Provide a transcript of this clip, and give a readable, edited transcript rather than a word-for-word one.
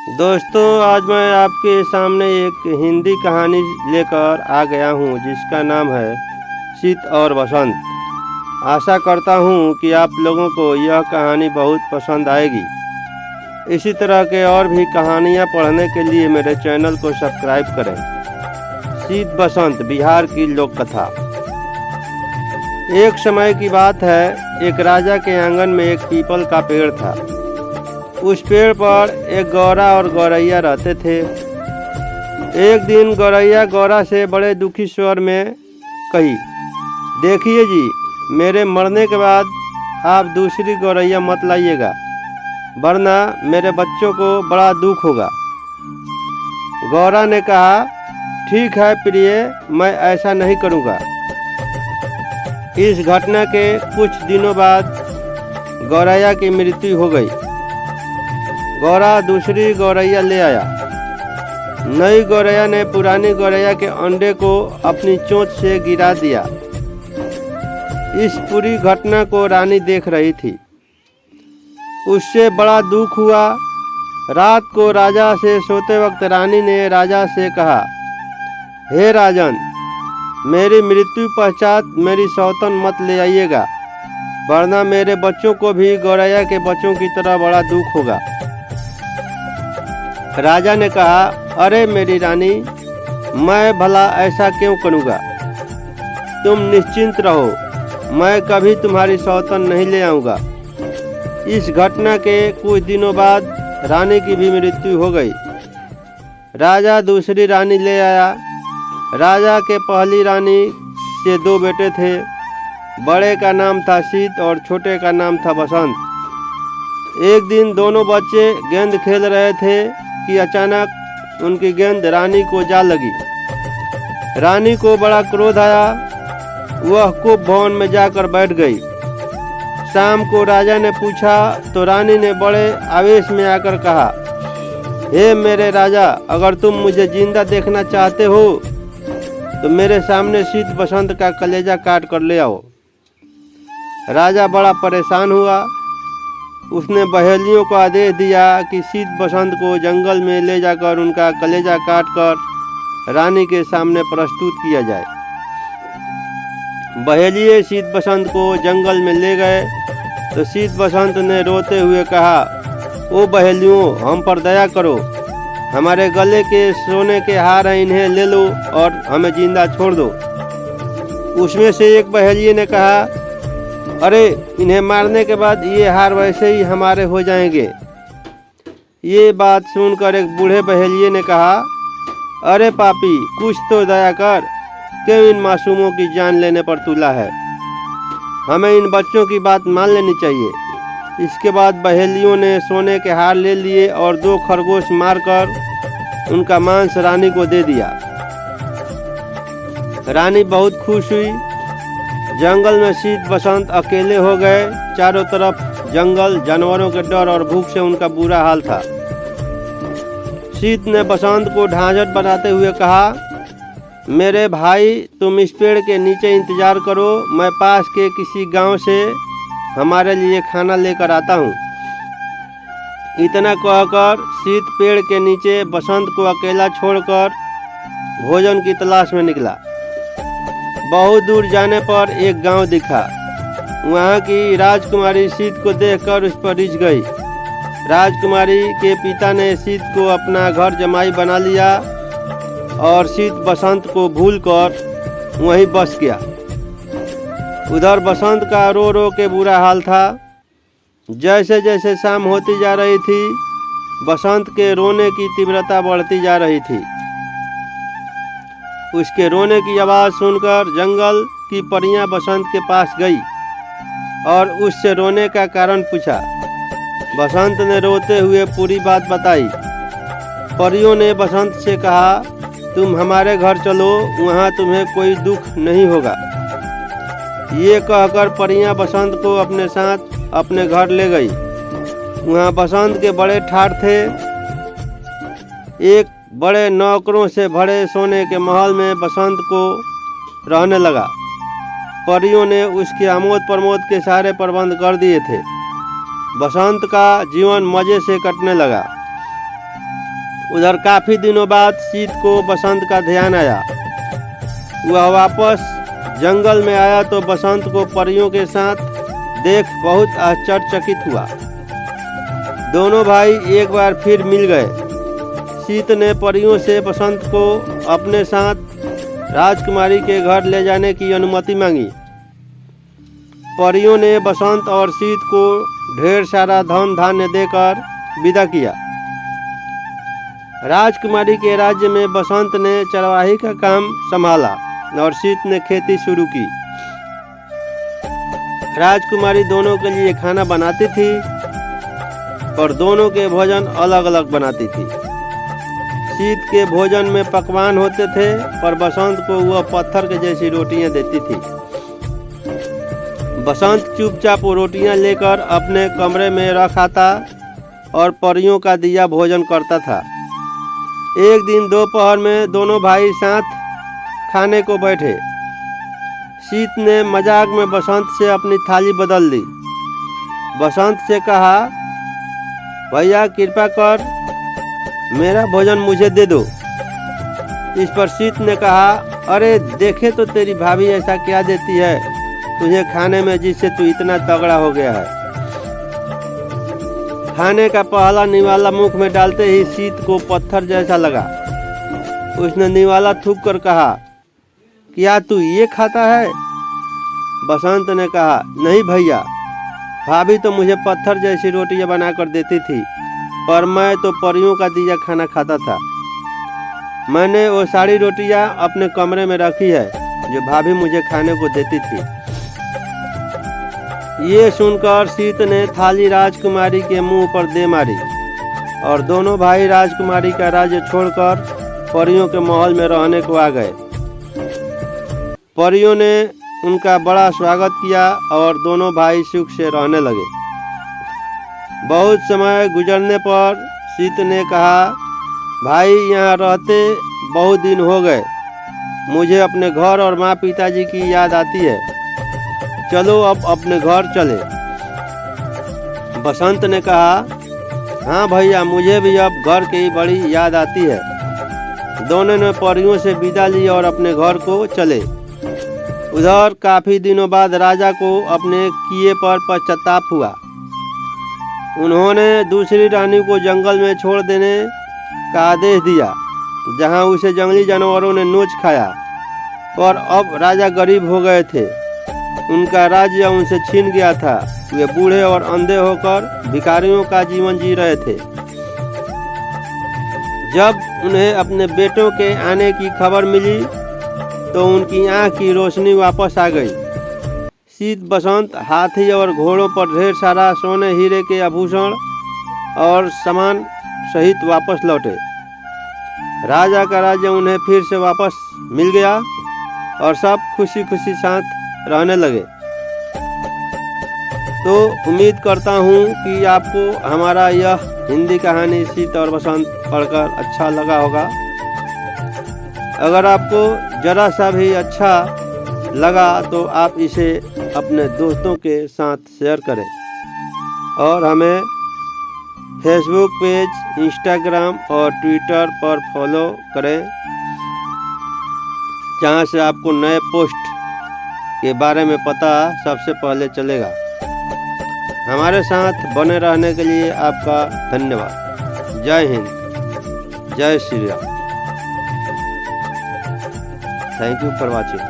दोस्तों, आज मैं आपके सामने एक हिंदी कहानी लेकर आ गया हूँ जिसका नाम है शीत और बसंत। आशा करता हूँ कि आप लोगों को यह कहानी बहुत पसंद आएगी। इसी तरह के और भी कहानियाँ पढ़ने के लिए मेरे चैनल को सब्सक्राइब करें। शीत बसंत बिहार की लोक कथा। एक समय की बात है, एक राजा के आंगन में एक पीपल का पेड़ था। उस पेड़ पर एक गौरा और गौरैया रहते थे। एक दिन गौरैया गौरा से बड़े दुखी स्वर में कही, देखिए जी, मेरे मरने के बाद आप दूसरी गौरैया मत लाइएगा, वरना मेरे बच्चों को बड़ा दुख होगा। गौरा ने कहा, ठीक है प्रिय, मैं ऐसा नहीं करूँगा। इस घटना के कुछ दिनों बाद गौरैया की मृत्यु हो गई। गौरा दूसरी गौरैया ले आया। नई गौरैया ने पुरानी गौरैया के अंडे को अपनी चोंच से गिरा दिया। इस पूरी घटना को रानी देख रही थी। उससे बड़ा दुख हुआ। रात को राजा से सोते वक्त रानी ने राजा से कहा, हे राजन, मेरी मृत्यु पश्चात मेरी सौतन मत ले आइएगा, वरना मेरे बच्चों को भी गौरैया के बच्चों की तरह बड़ा दुख होगा। राजा ने कहा, अरे मेरी रानी, मैं भला ऐसा क्यों करूँगा? तुम निश्चिंत रहो, मैं कभी तुम्हारी सौतन नहीं ले आऊँगा। इस घटना के कुछ दिनों बाद रानी की भी मृत्यु हो गई। राजा दूसरी रानी ले आया। राजा के पहली रानी से दो बेटे थे। बड़े का नाम था शीत और छोटे का नाम था बसंत। एक दिन दोनों बच्चे गेंद खेल रहे थे कि अचानक उनकी गेंद रानी को जा लगी। रानी को बड़ा क्रोध आया। वह कूप भवन में जाकर बैठ गई। शाम को राजा ने पूछा तो रानी ने बड़े आवेश में आकर कहा, हे मेरे राजा, अगर तुम मुझे जिंदा देखना चाहते हो तो मेरे सामने शीत बसंत का कलेजा काट कर ले आओ। राजा बड़ा परेशान हुआ। उसने बहेलियों को आदेश दिया कि शीत बसंत को जंगल में ले जाकर उनका कलेजा काटकर रानी के सामने प्रस्तुत किया जाए। बहेलिए शीत बसंत को जंगल में ले गए तो शीत बसंत ने रोते हुए कहा, ओ बहेलियों, हम पर दया करो, हमारे गले के सोने के हार हैं, इन्हें ले लो और हमें जिंदा छोड़ दो। उसमें से एक बहेलिए ने कहा, अरे, इन्हें मारने के बाद ये हार वैसे ही हमारे हो जाएंगे। ये बात सुनकर एक बूढ़े बहेलिए ने कहा, अरे पापी, कुछ तो दया कर, क्यों इन मासूमों की जान लेने पर तुला है? हमें इन बच्चों की बात मान लेनी चाहिए। इसके बाद बहेलियों ने सोने के हार ले लिए और दो खरगोश मारकर उनका मांस रानी को दे दिया। रानी बहुत खुश हुई। जंगल में शीत बसंत अकेले हो गए। चारों तरफ जंगल, जानवरों के डर और भूख से उनका बुरा हाल था। शीत ने बसंत को ढांढस बनाते हुए कहा, मेरे भाई, तुम इस पेड़ के नीचे इंतजार करो, मैं पास के किसी गांव से हमारे लिए खाना लेकर आता हूँ। इतना कहकर शीत पेड़ के नीचे बसंत को अकेला छोड़कर भोजन की तलाश में निकला। बहुत दूर जाने पर एक गांव दिखा। वहां की राजकुमारी शीत को देखकर उस पर रिझ गई। राजकुमारी के पिता ने शीत को अपना घर जमाई बना लिया और शीत बसंत को भूलकर वहीं बस गया। उधर बसंत का रो रो के बुरा हाल था। जैसे जैसे शाम होती जा रही थी, बसंत के रोने की तीव्रता बढ़ती जा रही थी। उसके रोने की आवाज़ सुनकर जंगल की परियां बसंत के पास गई और उससे रोने का कारण पूछा। बसंत ने रोते हुए पूरी बात बताई। परियों ने बसंत से कहा, तुम हमारे घर चलो, वहाँ तुम्हें कोई दुख नहीं होगा। ये कहकर परियां बसंत को अपने साथ अपने घर ले गई। वहाँ बसंत के बड़े ठाठ थे। एक बड़े नौकरों से भरे सोने के महल में बसंत को रहने लगा। परियों ने उसके आमोद प्रमोद के सारे प्रबंध कर दिए थे। बसंत का जीवन मज़े से कटने लगा। उधर काफ़ी दिनों बाद सीत को बसंत का ध्यान आया। वह वापस जंगल में आया तो बसंत को परियों के साथ देख बहुत आश्चर्यचकित हुआ। दोनों भाई एक बार फिर मिल गए। सीत ने परियों से बसंत को अपने साथ राजकुमारी के घर ले जाने की अनुमति मांगी। परियों ने बसंत और सीत को ढेर सारा धन धान्य देकर विदा किया। राजकुमारी के राज्य में बसंत ने चरवाही का काम संभाला और सीत ने खेती शुरू की। राजकुमारी दोनों के लिए खाना बनाती थी और दोनों के भोजन अलग अलग बनाती थी। सीत के भोजन में पकवान होते थे पर बसंत को वह पत्थर के जैसी रोटियां देती थी। बसंत चुपचाप वो रोटियां लेकर अपने कमरे में रख आता और परियों का दिया भोजन करता था। एक दिन दोपहर में दोनों भाई साथ खाने को बैठे। सीत ने मजाक में बसंत से अपनी थाली बदल दी। बसंत से कहा, भैया कृपा कर मेरा भोजन मुझे दे दो। इस पर सीत ने कहा, अरे देखे तो तेरी भाभी ऐसा क्या देती है तुझे खाने में जिससे तू इतना तगड़ा हो गया है। खाने का पहला निवाला मुख में डालते ही सीत को पत्थर जैसा लगा। उसने निवाला थूक कर कहा, क्या तू ये खाता है? बसंत ने कहा, नहीं भैया, भाभी तो मुझे पत्थर जैसी रोटियां बनाकर देती थी पर मैं तो परियों का दिया खाना खाता था। मैंने वो सारी रोटियां अपने कमरे में रखी है जो भाभी मुझे खाने को देती थी। ये सुनकर सीत ने थाली राजकुमारी के मुंह पर दे मारी और दोनों भाई राजकुमारी का राज्य छोड़कर परियों के महल में रहने को आ गए। परियों ने उनका बड़ा स्वागत किया और दोनों भाई सुख से रहने लगे। बहुत समय गुजरने पर सीत ने कहा, भाई यहाँ रहते बहुत दिन हो गए, मुझे अपने घर और माँ पिताजी की याद आती है, चलो अब अपने घर चले। बसंत ने कहा, हाँ भैया, मुझे भी अब घर की बड़ी याद आती है। दोनों ने परियों से विदा ली और अपने घर को चले। उधर काफ़ी दिनों बाद राजा को अपने किए पर पश्चाताप हुआ। उन्होंने दूसरी रानी को जंगल में छोड़ देने का आदेश दिया जहां उसे जंगली जानवरों ने नोच खाया। पर अब राजा गरीब हो गए थे, उनका राज्य उनसे छीन गया था। वे बूढ़े और अंधे होकर भिखारियों का जीवन जी रहे थे। जब उन्हें अपने बेटों के आने की खबर मिली तो उनकी आँख की रोशनी वापस आ गई। सीत बसंत हाथी और घोड़ों पर ढेर सारा सोने हीरे के आभूषण और सामान सहित वापस लौटे। राजा का राज्य उन्हें फिर से वापस मिल गया और सब खुशी खुशी साथ रहने लगे। तो उम्मीद करता हूँ कि आपको हमारा यह हिंदी कहानी सीत और बसंत पढ़कर अच्छा लगा होगा। अगर आपको ज़रा सा भी अच्छा लगा तो आप इसे अपने दोस्तों के साथ शेयर करें और हमें फेसबुक पेज, इंस्टाग्राम और ट्विटर पर फॉलो करें, जहां से आपको नए पोस्ट के बारे में पता सबसे पहले चलेगा। हमारे साथ बने रहने के लिए आपका धन्यवाद। जय हिंद, जय Shri Ram. Thank you for watching.